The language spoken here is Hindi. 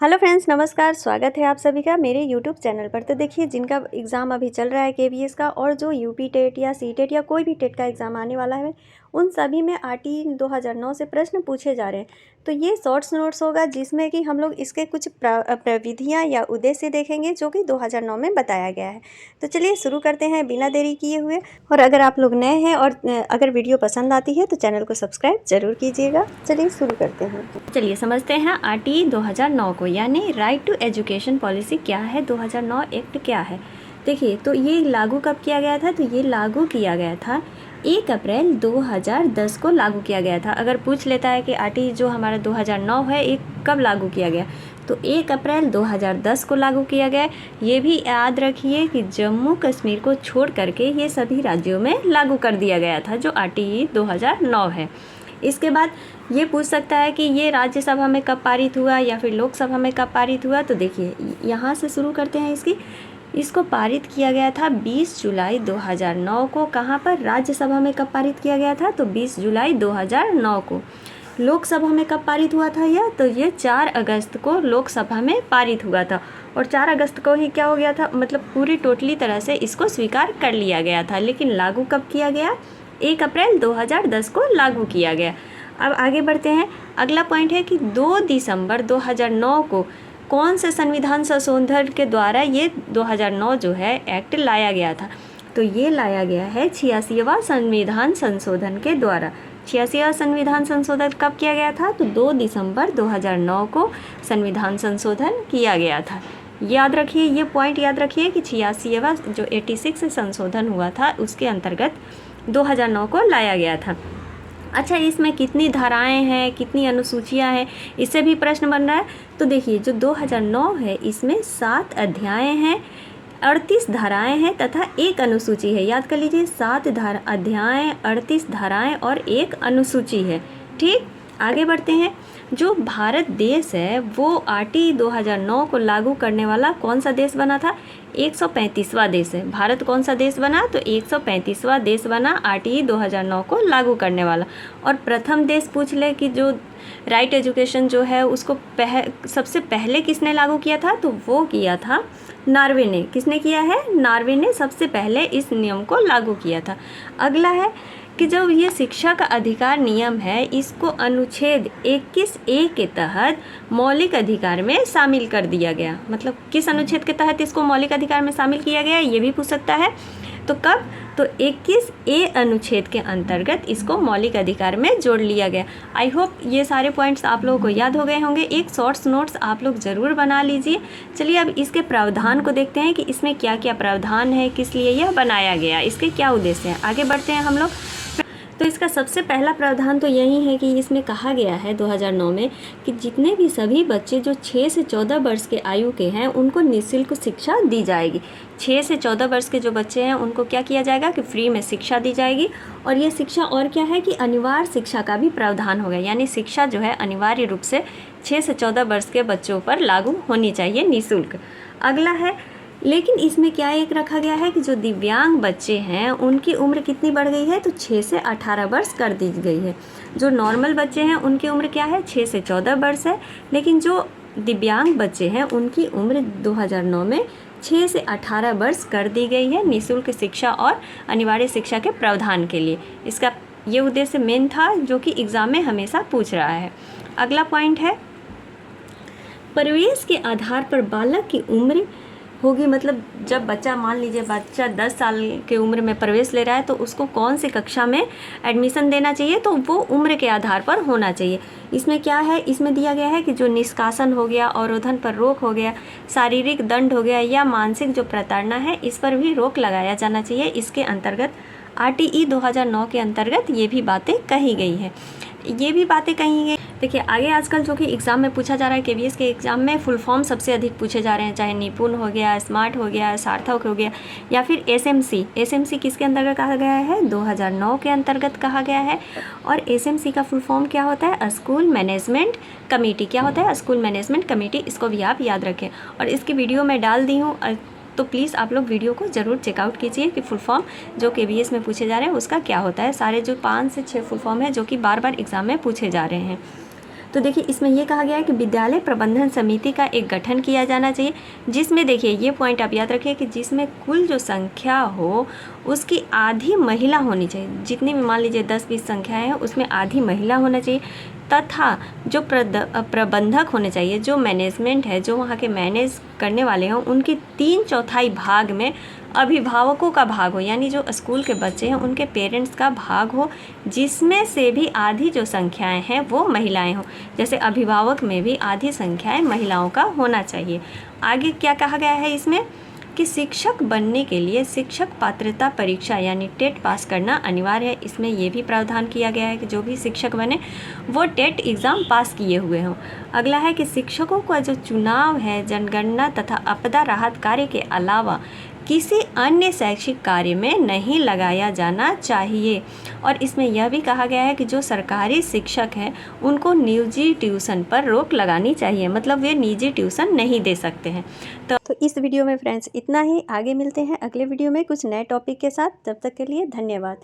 हेलो फ्रेंड्स, नमस्कार। स्वागत है आप सभी का मेरे यूट्यूब चैनल पर। तो देखिए, जिनका एग्ज़ाम अभी चल रहा है केवीएस का, और जो यूपी टेट या सी टेट या कोई भी टेट का एग्ज़ाम आने वाला है, उन सभी में आरटी 2009 से प्रश्न पूछे जा रहे हैं। तो ये शॉर्ट्स नोट्स होगा जिसमें कि हम लोग इसके कुछ प्रविधियाँ या उद्देश्य देखेंगे जो कि 2009 में बताया गया है। तो चलिए शुरू करते हैं बिना देरी किए हुए। और अगर आप लोग नए हैं और अगर वीडियो पसंद आती है तो चैनल को सब्सक्राइब ज़रूर कीजिएगा। चलिए शुरू करते हैं। चलिए समझते हैं आरटी 2009 को, यानी राइट टू एजुकेशन पॉलिसी क्या है, 2009 एक्ट क्या है। देखिए, तो ये लागू कब किया गया था? तो ये लागू किया गया था 1 अप्रैल 2010 को लागू किया गया था। अगर पूछ लेता है कि आरटी जो हमारा 2009 है ये कब लागू किया गया, तो 1 अप्रैल 2010 को लागू किया गया। ये भी याद रखिए कि जम्मू कश्मीर को छोड़ करके ये सभी राज्यों में लागू कर दिया गया था जो आरटी 2009 है। इसके बाद ये पूछ सकता है कि ये राज्यसभा में कब पारित हुआ या फिर लोकसभा में कब पारित हुआ। तो देखिए, यहाँ से शुरू करते हैं। इसको पारित किया गया था 20 जुलाई 2009 को। कहाँ पर? राज्यसभा में कब पारित किया गया था? तो 20 जुलाई 2009 को। लोकसभा में कब पारित हुआ था यह? तो ये 4 अगस्त को लोकसभा में पारित हुआ था। और 4 अगस्त को ही क्या हो गया था, मतलब पूरी टोटली तरह से इसको स्वीकार कर लिया गया था। लेकिन लागू कब किया गया? 1 अप्रैल 2010 को लागू किया गया। अब आगे बढ़ते हैं। अगला पॉइंट है कि 2 दिसंबर 2009 को कौन से संविधान संशोधन के द्वारा ये 2009 जो है एक्ट लाया गया था? तो ये लाया गया है 86वां संविधान संशोधन के द्वारा। 86वां संविधान संशोधन कब किया गया था? तो 2 दिसंबर 2009 को संविधान संशोधन किया गया था। याद रखिए, ये पॉइंट याद रखिए कि 86वां जो 86 संशोधन हुआ था उसके अंतर्गत 2009 को लाया गया था। अच्छा, इसमें कितनी धाराएं हैं, कितनी अनुसूचियां हैं, इससे भी प्रश्न बन रहा है। तो देखिए, जो 2009 है इसमें 7 अध्याय हैं, 38 धाराएं हैं तथा 1 अनुसूची है। याद कर लीजिए, 7 अध्याय, 38 धाराएं और 1 अनुसूची है। ठीक, आगे बढ़ते हैं। जो भारत देश है वो आरटी 2009 को लागू करने वाला कौन सा देश बना था? 135वां देश है। भारत कौन सा देश बना? तो 135वां देश बना आरटी 2009 को लागू करने वाला। और प्रथम देश पूछ ले कि जो राइट एजुकेशन जो है उसको सबसे पहले किसने लागू किया था? तो वो किया था नॉर्वे ने। किसने किया है? नॉर्वे ने सबसे पहले इस नियम को लागू किया था। अगला है कि जब ये शिक्षा का अधिकार नियम है इसको अनुच्छेद 21A के तहत मौलिक अधिकार में शामिल कर दिया गया। मतलब किस अनुच्छेद के तहत इसको मौलिक अधिकार में शामिल किया गया, ये भी पूछ सकता है। तो कब? तो 21A अनुच्छेद के अंतर्गत इसको मौलिक अधिकार में जोड़ लिया गया। आई होप ये सारे पॉइंट्स आप लोगों को याद हो गए होंगे। एक शॉर्ट्स नोट्स आप लोग ज़रूर बना लीजिए। चलिए अब इसके प्रावधान को देखते हैं कि इसमें क्या क्या प्रावधान है, किस लिए यह बनाया गया, इसके क्या उद्देश्य हैं। आगे बढ़ते हैं हम लोग। तो इसका सबसे पहला प्रावधान तो यही है कि इसमें कहा गया है 2009 में कि जितने भी सभी बच्चे जो 6 से 14 वर्ष के आयु के हैं उनको निःशुल्क शिक्षा दी जाएगी। 6 से 14 वर्ष के जो बच्चे हैं उनको क्या किया जाएगा कि फ्री में शिक्षा दी जाएगी। और ये शिक्षा और क्या है कि अनिवार्य शिक्षा का भी प्रावधान होगा, यानी शिक्षा जो है अनिवार्य रूप से 6 से 14 वर्ष के बच्चों पर लागू होनी चाहिए निःशुल्क। अगला है, लेकिन इसमें क्या एक रखा गया है कि जो दिव्यांग बच्चे हैं उनकी उम्र कितनी बढ़ गई है? तो 6 से 18 वर्ष कर दी गई है। जो नॉर्मल बच्चे हैं उनकी उम्र क्या है? 6 से 14 वर्ष है। लेकिन जो दिव्यांग बच्चे हैं उनकी उम्र 2009 में 6 से 18 वर्ष कर दी गई है निःशुल्क शिक्षा और अनिवार्य शिक्षा के प्रावधान के लिए। इसका ये उद्देश्य मेन था जो कि एग्ज़ाम में हमेशा पूछ रहा है। अगला पॉइंट है, प्रवेश के आधार पर बालक की उम्र होगी। मतलब जब बच्चा, मान लीजिए बच्चा 10 साल के उम्र में प्रवेश ले रहा है तो उसको कौन सी कक्षा में एडमिशन देना चाहिए? तो वो उम्र के आधार पर होना चाहिए। इसमें क्या है, इसमें दिया गया है कि जो निष्कासन हो गया, अवरोधन पर रोक हो गया, शारीरिक दंड हो गया या मानसिक जो प्रताड़ना है इस पर भी रोक लगाया जाना चाहिए। इसके अंतर्गत आरटीई 2009 के अंतर्गत ये भी बातें कही गई है। देखिए, आगे आजकल जो कि एग्ज़ाम में पूछा जा रहा है, केवीएस के एग्ज़ाम में फुल फॉर्म सबसे अधिक पूछे जा रहे हैं, चाहे निपुण हो गया, स्मार्ट हो गया, सार्थक हो गया या फिर एसएमसी। एसएमसी किसके अंतर्गत कहा गया है? 2009 के अंतर्गत कहा गया है। और एसएमसी का फुल फॉर्म क्या होता है? School management committee. क्या होता है? School management committee. इसको भी आप याद रखें। और इसकी वीडियो मैं डाल दी हूँ, तो प्लीज़ आप लोग वीडियो को ज़रूर चेकआउट कीजिए कि फुल फॉर्म जो केवीएस में पूछे जा रहे हैं उसका क्या होता है। सारे जो 5 से 6 फुल फॉर्म है जो कि बार बार एग्ज़ाम में पूछे जा रहे हैं। तो देखिए इसमें ये कहा गया है कि विद्यालय प्रबंधन समिति का एक गठन किया जाना चाहिए, जिसमें देखिए ये पॉइंट आप याद रखिए कि जिसमें कुल जो संख्या हो उसकी आधी महिला होनी चाहिए। जितनी भी मान लीजिए 10-20 संख्याएँ हैं उसमें आधी महिला होना चाहिए, तथा जो प्रबंधक होने चाहिए, जो मैनेजमेंट है, जो वहाँ के मैनेज करने वाले हों, उनकी 3/4 भाग में अभिभावकों का भाग हो, यानी जो स्कूल के बच्चे हैं उनके पेरेंट्स का भाग हो, जिसमें से भी आधी जो संख्याएं हैं वो महिलाएं हों। जैसे अभिभावक में भी आधी संख्याएं महिलाओं का होना चाहिए। आगे क्या कहा गया है इसमें कि शिक्षक बनने के लिए शिक्षक पात्रता परीक्षा यानी टेट पास करना अनिवार्य है। इसमें ये भी प्रावधान किया गया है कि जो भी शिक्षक बने वो टेट एग्ज़ाम पास किए हुए हों। अगला है कि शिक्षकों का जो चुनाव है जनगणना तथा आपदा राहत कार्य के अलावा किसी अन्य शैक्षिक कार्य में नहीं लगाया जाना चाहिए। और इसमें यह भी कहा गया है कि जो सरकारी शिक्षक हैं उनको निजी ट्यूशन पर रोक लगानी चाहिए, मतलब वे निजी ट्यूशन नहीं दे सकते हैं। तो इस वीडियो में फ्रेंड्स इतना ही। आगे मिलते हैं अगले वीडियो में कुछ नए टॉपिक के साथ। तब तक के लिए धन्यवाद।